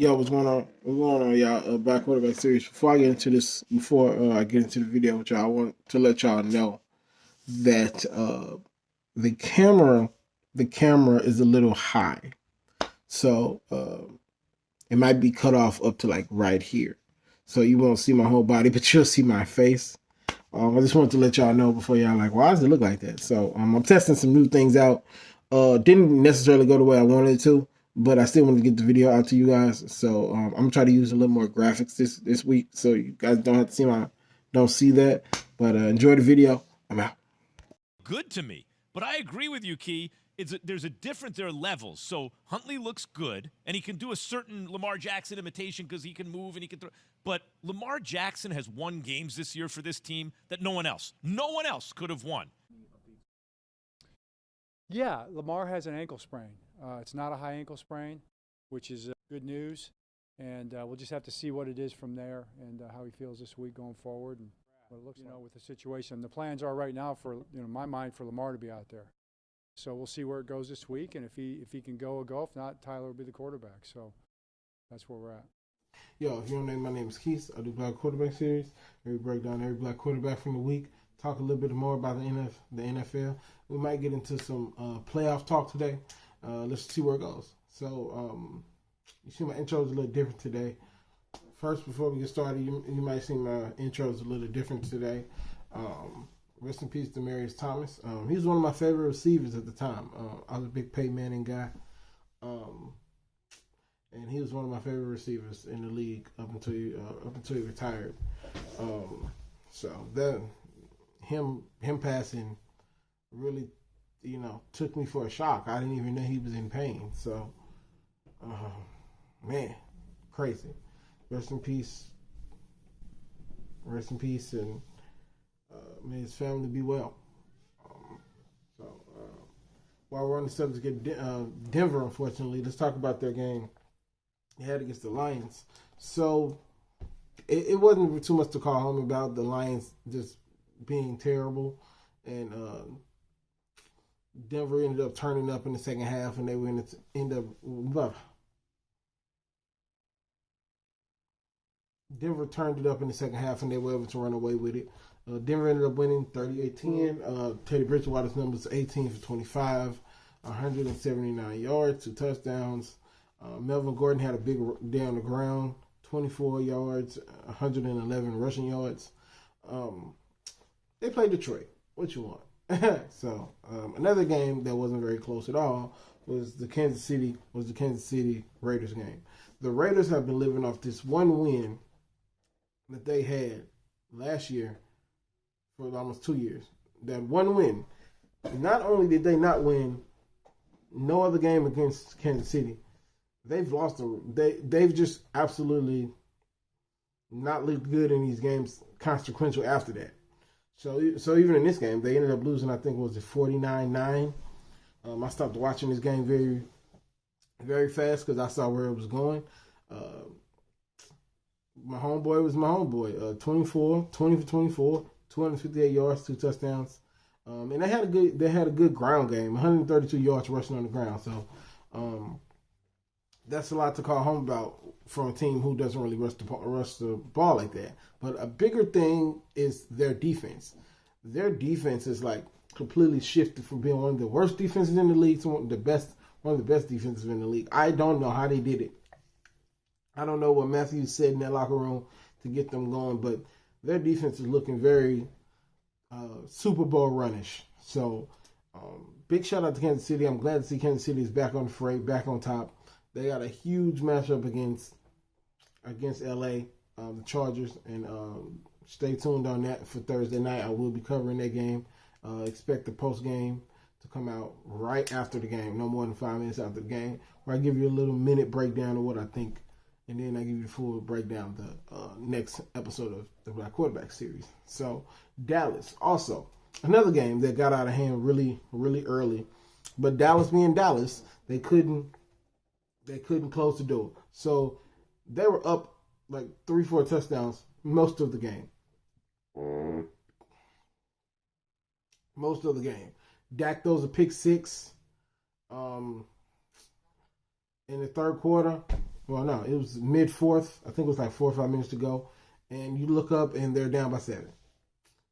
Yo, what's going on? What's going on, y'all? Back quarterback series. Before I get into this, before I get into the video with y'all, I want to let y'all know that the camera, the camera is a little high, so it might be cut off up to like right here, so you won't see my whole body, but you'll see my face. I just wanted to let y'all know before y'all like, why does it look like that? So I'm testing some new things out. Didn't necessarily go the way I wanted it to, but I still want to get the video out to you guys. So I'm gonna try to use a little more graphics this week, so you guys don't have to see don't see that. But enjoy the video. I'm out. Good to me. But I agree with you, Key. There's a difference. There are levels. So Huntley looks good, and he can do a certain Lamar Jackson imitation because he can move and he can throw. But Lamar Jackson has won games this year for this team that no one else could have won. Yeah, Lamar has an ankle sprain. It's not a high ankle sprain, which is good news. And we'll just have to see what it is from there and how he feels this week going forward and what it looks like with the situation. The plans are right now for, my mind, for Lamar to be out there. So we'll see where it goes this week, and if he can go, he'll go. If not, Tyler will be the quarterback. So that's where we're at. Yo, if you don't know, my name is Keith. I do Black Quarterback Series. We break down every black quarterback from the week. Talk a little bit more about the NFL. We might get into some playoff talk today. Let's see where it goes. So you see my intro is a little different today. First, before we get started, you might see my intro is a little different today. Rest in peace to Demarius Thomas. He was one of my favorite receivers at the time. I was a big Peyton Manning guy. And he was one of my favorite receivers in the league up until he retired. So then him passing really, took me for a shock. I didn't even know he was in pain. So, man, crazy. Rest in peace. Rest in peace, and may his family be well. While we're on the subject of Denver, unfortunately, let's talk about their game they had against the Lions. So it wasn't too much to call home about the Lions just being terrible, and Denver ended up turning up in the second half, and they were Denver turned it up in the second half, and they were able to run away with it. Denver ended up winning 38-10. Teddy Bridgewater's numbers 18 for 25, 179 yards, 2 touchdowns. Melvin Gordon had a big day on the ground, 24 yards, 111 rushing yards. They played Detroit. What you want? So another game that wasn't very close at all was the Kansas City Raiders game. The Raiders have been living off this one win that they had last year for almost 2 years. That one win. Not only did they not win no other game against Kansas City, they've lost they've just absolutely not looked good in these games consequential after that. So even in this game, they ended up losing, I think, was it 49-9. I stopped watching this game very, very fast because I saw where it was going. My homeboy was my homeboy. 20 for 24, 258 yards, 2 touchdowns. And they had a good ground game, 132 yards rushing on the ground. So that's a lot to call home about from a team who doesn't really rush the ball like that. But a bigger thing is their defense. Their defense is like completely shifted from being one of the worst defenses in the league to one of the best defenses in the league. I don't know how they did it. I don't know what Matthews said in that locker room to get them going, but their defense is looking very Super Bowl runish. So big shout out to Kansas City. I'm glad to see Kansas City is back on the fray, back on top. They got a huge matchup against LA, the Chargers, and stay tuned on that for Thursday night. I will be covering that game. Expect the post game to come out right after the game, no more than 5 minutes after the game, where I give you a little minute breakdown of what I think, and then I give you a full breakdown of the next episode of the Black Quarterback Series. So Dallas, also another game that got out of hand really, really early, but Dallas being Dallas, they couldn't close the door. So they were up like 3-4 touchdowns most of the game. Most of the game. Dak throws a pick 6 in the third quarter, Well, no, it was mid-fourth. I think it was like 4 or 5 minutes to go. And you look up, and they're down by 7.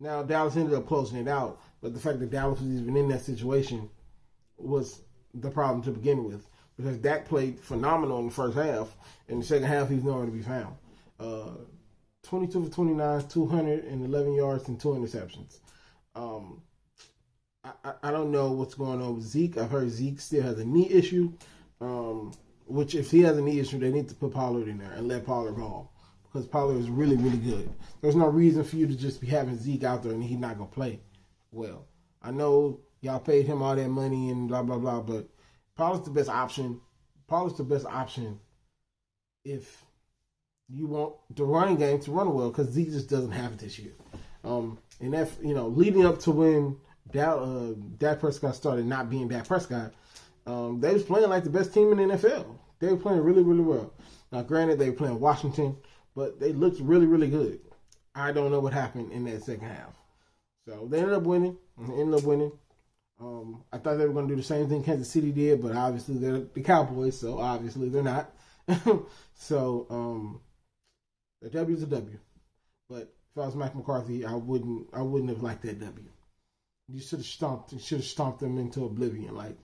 Now, Dallas ended up closing it out, but the fact that Dallas was even in that situation was the problem to begin with, because Dak played phenomenal in the first half. In the second half, he's nowhere to be found. 22 for 29, 211 yards, and 2 interceptions. I don't know what's going on with Zeke. I've heard Zeke still has a knee issue, which if he has a knee issue, they need to put Pollard in there and let Pollard ball, because Pollard is really, really good. There's no reason for you to just be having Zeke out there and he's not going to play well. I know y'all paid him all that money and blah, blah, blah, but Pollard's the best option. Pollard's the best option if you want the running game to run well, because Zeke just doesn't have it this year. And that, leading up to when Dak Prescott started not being Dak Prescott, they was playing like the best team in the NFL. They were playing really, really well. Now, granted, they were playing Washington, but they looked really, really good. I don't know what happened in that second half. So they ended up winning. I thought they were going to do the same thing Kansas City did, but obviously they're the Cowboys, so obviously they're not. So the W's a W. But if I was Mike McCarthy, I wouldn't have liked that W. You should have stomped them into oblivion. Like,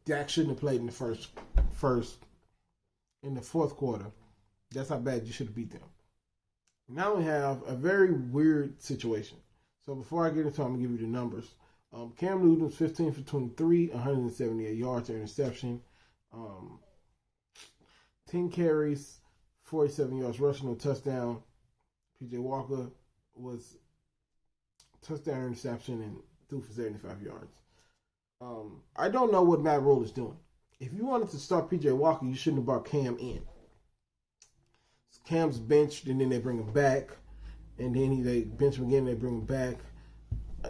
Dak shouldn't have played in the fourth quarter. That's how bad you should have beat them. Now we have a very weird situation. So before I get into it, I'm going to give you the numbers. Cam Newton's 15 for 23, 178 yards, an interception. 10 carries, 47 yards rushing, no touchdown. P.J. Walker was touchdown, interception, and threw for 75 yards. I don't know what Matt Rule is doing. If you wanted to start P.J. Walker, you shouldn't have brought Cam in. Cam's benched, and then they bring him back. And then they bench him again, and they bring him back.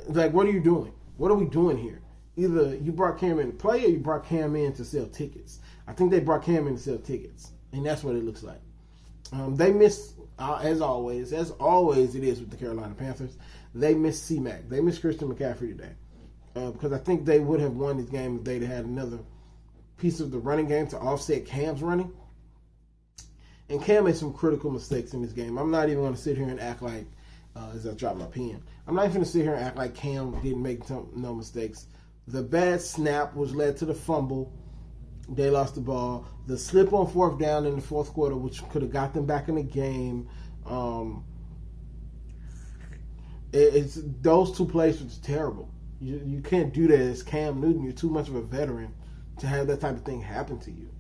Like, what are you doing? What are we doing here? Either you brought Cam in to play, or you brought Cam in to sell tickets. I think they brought Cam in to sell tickets, and that's what it looks like. They missed, as always it is with the Carolina Panthers, they missed C-Mac. They missed Christian McCaffrey today. Because I think they would have won this game if they'd had another piece of the running game to offset Cam's running. And Cam made some critical mistakes in this game. I'm not even going to sit here and act like, as I drop my pen, I'm not even going to sit here and act like Cam didn't make no mistakes. The bad snap was led to the fumble. They lost the ball. The slip on fourth down in the fourth quarter, which could have got them back in the game. It's those two plays were just terrible. You can't do that as Cam Newton. You're too much of a veteran to have that type of thing happen to you.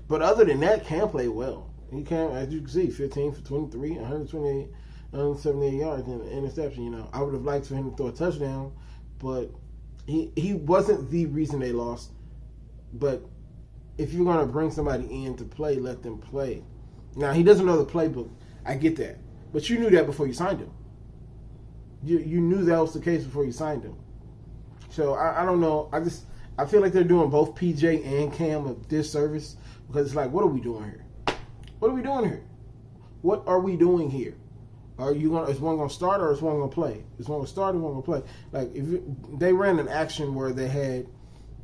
But other than that, Cam played well. He can, as you can see, 15 for 23, 178 yards and an interception. I would have liked for him to throw a touchdown, but he wasn't the reason they lost. But if you're going to bring somebody in to play, let them play. Now, he doesn't know the playbook. I get that. But you knew that before you signed him. You knew that was the case before you signed him. So, I don't know. I feel like they're doing both PJ and Cam a disservice, because it's like, what are we doing here? What are we doing here? What are we doing here? Is one going to start, or is one going to play? Is one going to start, or one going to play? Like, they ran an action where they had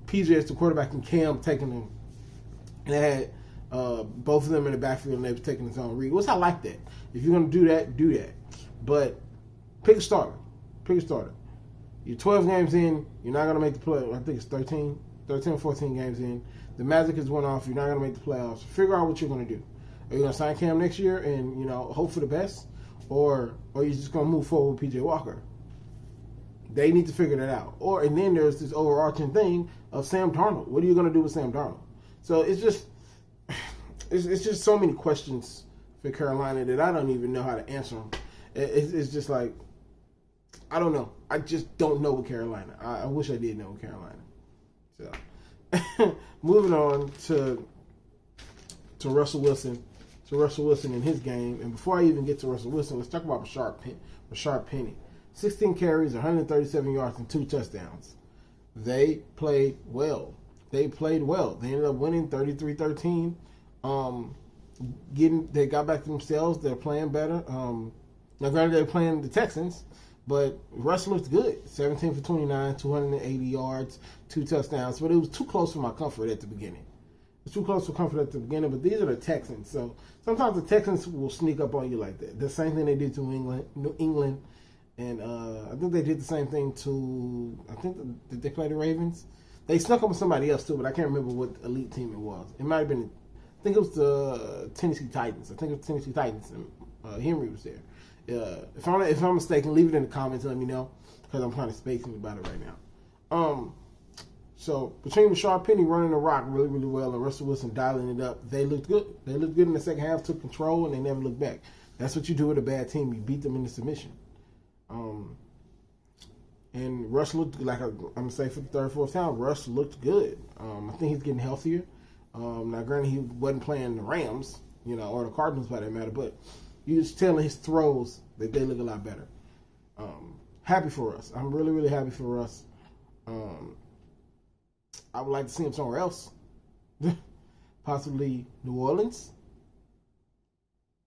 PJ as the quarterback and Cam taking them. And they had both of them in the backfield, and they were taking his own read. Which I like that. If you're going to do that, do that. But pick a starter. You're 12 games in. You're not going to make the play. I think it's 13 or 14 games in. The magic has went off. You're not going to make the playoffs. Figure out what you're going to do. Are you going to sign Cam next year and, hope for the best? Or are you just going to move forward with P.J. Walker? They need to figure that out. And then there's this overarching thing of Sam Darnold. What are you going to do with Sam Darnold? So it's just so many questions for Carolina that I don't even know how to answer them. It's just like, I don't know. I just don't know with Carolina. I wish I did know with Carolina. So, moving on to Russell Wilson. To Russell Wilson in his game. And before I even get to Russell Wilson, let's talk about Rashard Penny. 16 carries, 137 yards, and 2 touchdowns. They played well. They ended up winning 33-13. They got back to themselves. They're playing better. Now, granted, they're playing the Texans, but Russell looked good. 17 for 29, 280 yards, 2 touchdowns. But it was too close for my comfort at the beginning. It's too close for comfort at the beginning, but these are the Texans. So sometimes the Texans will sneak up on you like that. The same thing they did to New England. And I think they did the same thing to, did they play the Ravens? They snuck up on somebody else too, but I can't remember what elite team it was. It might have been, I think it was the Tennessee Titans. And Henry was there. If I'm mistaken, leave it in the comments and let me know, because I'm kind of spacing about it right now. So between Rashard Penny running the rock really, really well and Russell Wilson dialing it up, they looked good. They looked good in the second half, took control, and they never looked back. That's what you do with a bad team. You beat them into submission. And Russ looked like I'm gonna say for the third, fourth time, Russ looked good. I think he's getting healthier. Now, granted, he wasn't playing the Rams, or the Cardinals by that matter, but you just telling his throws that they look a lot better. Happy for us. I'm really, really happy for us. I would like to see him somewhere else, possibly New Orleans.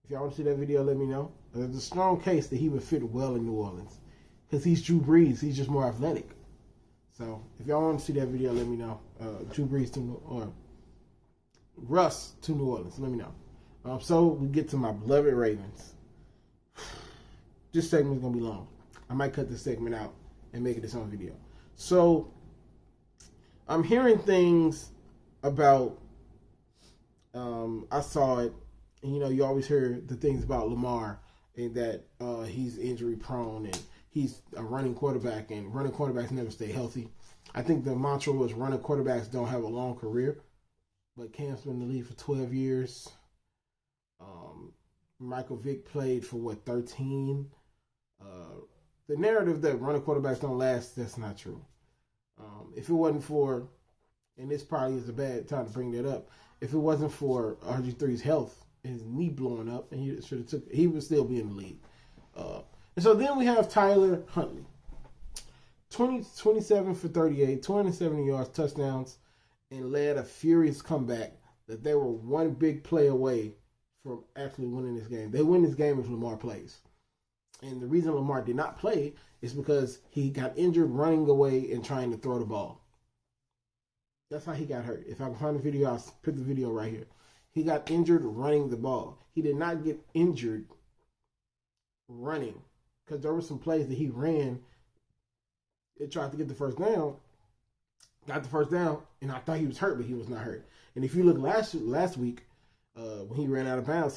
If y'all want to see that video, let me know. There's a strong case that he would fit well in New Orleans because he's Drew Brees. He's just more athletic. So if y'all want to see that video, let me know. Drew Brees or Russ to New Orleans. Let me know. So we get to my beloved Ravens. This segment is gonna be long. I might cut this segment out and make it its own video. So I'm hearing things about. I saw it. And, you always hear the things about Lamar and that he's injury prone and he's a running quarterback and running quarterbacks never stay healthy. I think the mantra was running quarterbacks don't have a long career, but Cam's been in the league for 12 years. Michael Vick played for 13. The narrative that running quarterbacks don't last, that's not true. If it wasn't for, and this probably is a bad time to bring that up, if it wasn't for RG3's health, his knee blowing up, and he would still be in the league. And so then we have Tyler Huntley. 27 for 38, 270 yards, touchdowns, and led a furious comeback that they were one big play away from actually winning this game. They win this game if Lamar plays. And the reason Lamar did not play is because he got injured running away and trying to throw the ball. That's how he got hurt. If I can find the video, I'll put the video right here. He got injured running the ball. He did not get injured running because there were some plays that he ran. It tried to get the first down, got the first down, and I thought he was hurt, but he was not hurt. And if you look last week, when he ran out of bounds,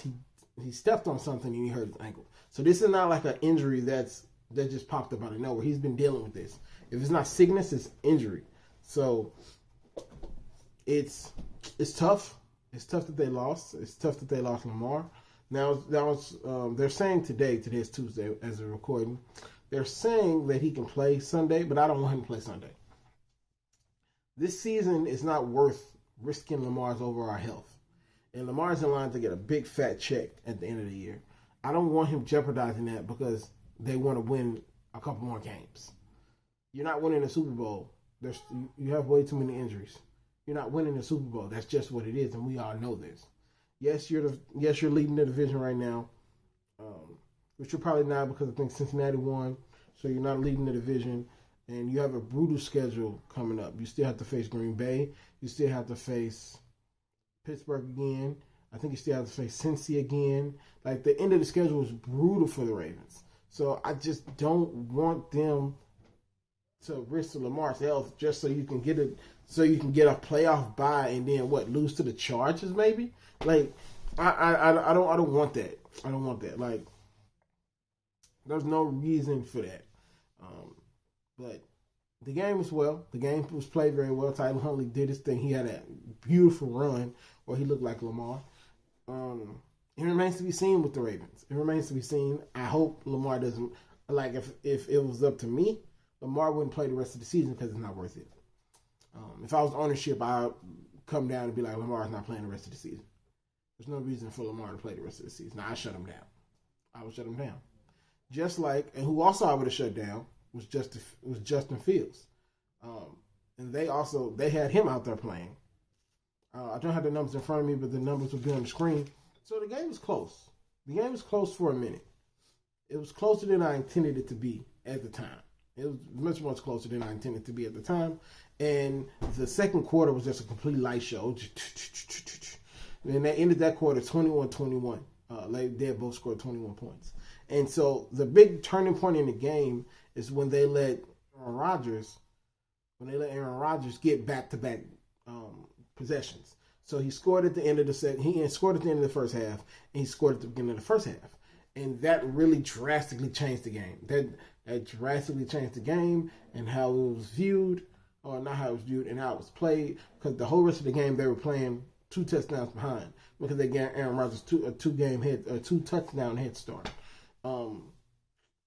he stepped on something and he hurt his ankle. So this is not like an injury that just popped up out of nowhere. He's been dealing with this. If it's not sickness, it's injury. So it's tough. It's tough that they lost. It's tough that they lost Lamar. Now they're saying today's Tuesday as a recording, they're saying that he can play Sunday, but I don't want him to play Sunday. This season is not worth risking Lamar's overall health. And Lamar's in line to get a big fat check at the end of the year. I don't want him jeopardizing that because they want to win a couple more games. You're not winning a Super Bowl. You have way too many injuries. You're not winning the Super Bowl. That's just what it is, and we all know this. Yes, you're leading the division right now, which you're probably not because I think Cincinnati won, so you're not leading the division, and you have a brutal schedule coming up. You still have to face Green Bay. You still have to face Pittsburgh again. I think you still have to face Cincy again. Like, the end of the schedule is brutal for the Ravens. So I just don't want them to risk Lamar's health just so you can get a playoff bye and then lose to the Chargers maybe? Like, I don't want that. I don't want that. Like, there's no reason for that. But the game was played very well. Tyler Huntley did his thing. He had a beautiful run where he looked like Lamar. It remains to be seen with the Ravens. It remains to be seen. I hope Lamar doesn't, like, if it was up to me, Lamar wouldn't play the rest of the season because it's not worth it. If I was ownership, I would come down and be like, Lamar's not playing the rest of the season. There's no reason for Lamar to play the rest of the season. I shut him down. I would shut him down. Just like, and who also I would have shut down was Justin Fields. And they had him out there playing. I don't have the numbers in front of me, but the numbers will be on the screen. So the game was close. The game was close for a minute. It was closer than I intended it to be at the time. It was much closer than I intended to be at the time. And the second quarter was just a complete light show. And they ended that quarter 21-21. They both scored 21 points. And so the big turning point in the game is when they let Aaron Rodgers get back-to-back possessions. So he scored at the end of the second. He scored at the end of the first half, and he scored at the beginning of the first half. And that really drastically changed the game. That drastically changed the game and how it was viewed, or not how it was viewed, and how it was played. Because the whole rest of the game they were playing 2 touchdowns behind because they gave Aaron Rodgers a 2 touchdown head start.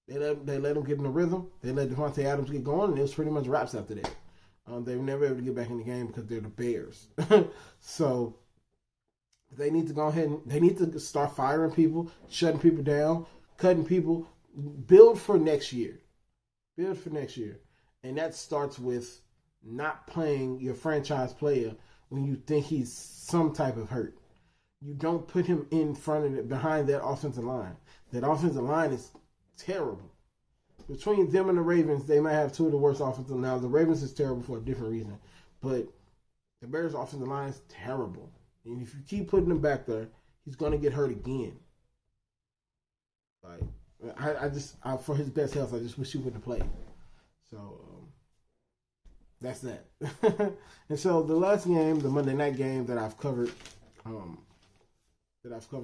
They let him get in the rhythm. They let Devontae Adams get going, and it was pretty much wraps after that. They were never able to get back in the game because they're the Bears. So they need to go ahead and they need to start firing people, shutting people down, cutting people, build for next year. Build for next year. And that starts with not playing your franchise player when you think he's some type of hurt. You don't put him behind that offensive line. That offensive line is terrible. Between them and the Ravens, they might have 2 of the worst offensive. Now, the Ravens is terrible for a different reason. But the Bears' offensive line is terrible. And if you keep putting him back there, he's going to get hurt again. Like, for his best health, I just wish he wouldn't have played. So, that's that. And so, the last game, the Monday night game that I've covered,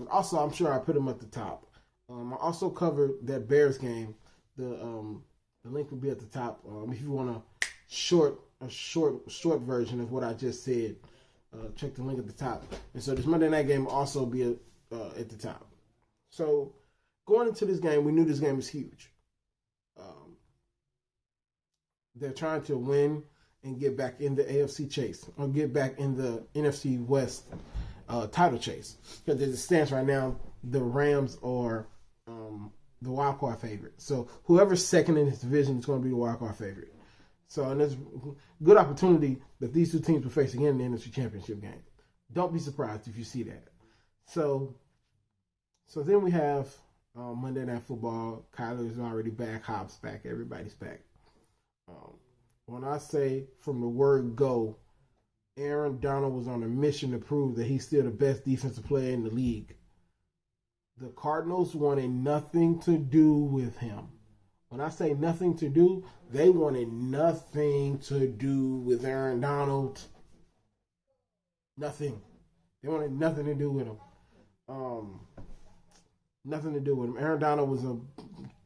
also, I'm sure I put him at the top. I also covered that Bears game. The link will be at the top. If you want a short version of what I just said, check the link at the top. And so this Monday night game will also be at the top. So going into this game, we knew this game was huge. They're trying to win and get back in the AFC chase, or get back in the NFC West title chase. Because as it stands right now, the Rams are the wild card favorite. So whoever's second in this division is going to be the wild card favorite. So, and there's a good opportunity that these 2 teams will face again in the NFC Championship game. Don't be surprised if you see that. So then we have Monday Night Football. Kyler is already back. Hobbs back. Everybody's back. When I say from the word go, Aaron Donald was on a mission to prove that he's still the best defensive player in the league. The Cardinals wanted nothing to do with him. When I say nothing to do, they wanted nothing to do with Aaron Donald. Nothing. They wanted nothing to do with him. Nothing to do with him. Aaron Donald was a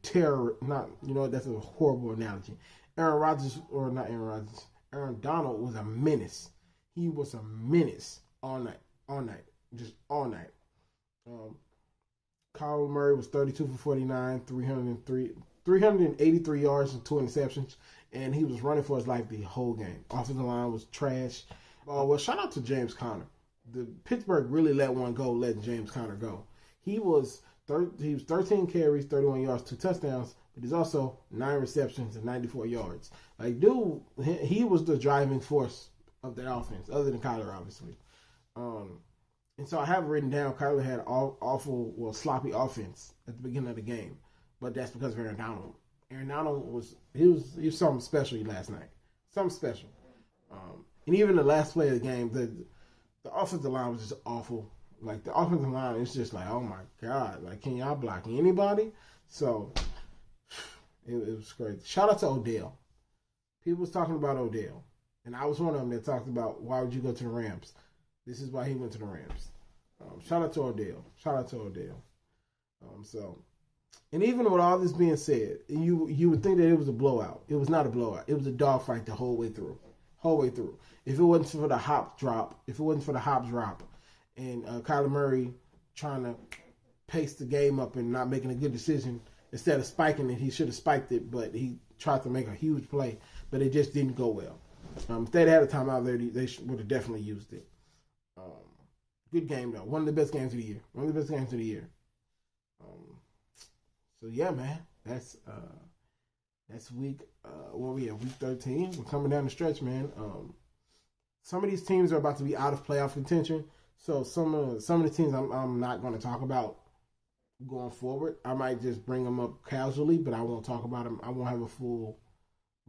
terror. That's a horrible analogy. Aaron Donald was a menace. He was a menace all night. Just all night. Kyler Murray was 32 for 49, 383 yards and 2 interceptions, and he was running for his life the whole game. Offensive line was trash. Well, shout out to James Conner. The Pittsburgh really let one go, letting James Conner go. He was 13 carries, 31 yards, 2 touchdowns, but he's also 9 receptions and 94 yards. Like, dude, he was the driving force of that offense, other than Kyler, obviously. And so I have written down Kyler had sloppy offense at the beginning of the game, but that's because of Aaron Donald. Aaron Donald was something special last night, something special. And even the last play of the game, the offensive line was just awful. Like, the offensive line is just like, oh my God, like, can y'all block anybody? So it was crazy. Shout out to Odell. People was talking about Odell, and I was one of them that talked about why would you go to the Rams. This is why he went to the Rams. Shout out to Odell. And even with all this being said, you would think that it was a blowout. It was not a blowout. It was a dogfight the whole way through. If it wasn't for the hop drop, and Kyler Murray trying to pace the game up and not making a good decision, instead of spiking it, he should have spiked it, but he tried to make a huge play, but it just didn't go well. If they'd had a timeout there, they would have definitely used it. Good game, though. One of the best games of the year. So, yeah, man. That's week, week 13. We're coming down the stretch, man. Some of these teams are about to be out of playoff contention. So, some of the teams I'm not going to talk about going forward. I might just bring them up casually, but I won't talk about them. I won't have a full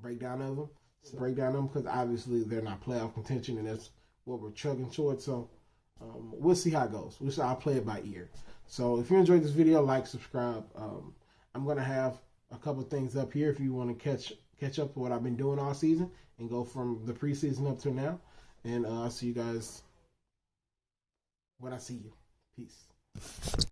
breakdown of them. Because obviously they're not playoff contention, and that's what we're chugging towards. So we'll see how it goes. I'll play it by ear. So if you enjoyed this video, like, subscribe. I'm going to have a couple things up here if you want to catch up with what I've been doing all season and go from the preseason up to now. And I'll see you guys when I see you. Peace.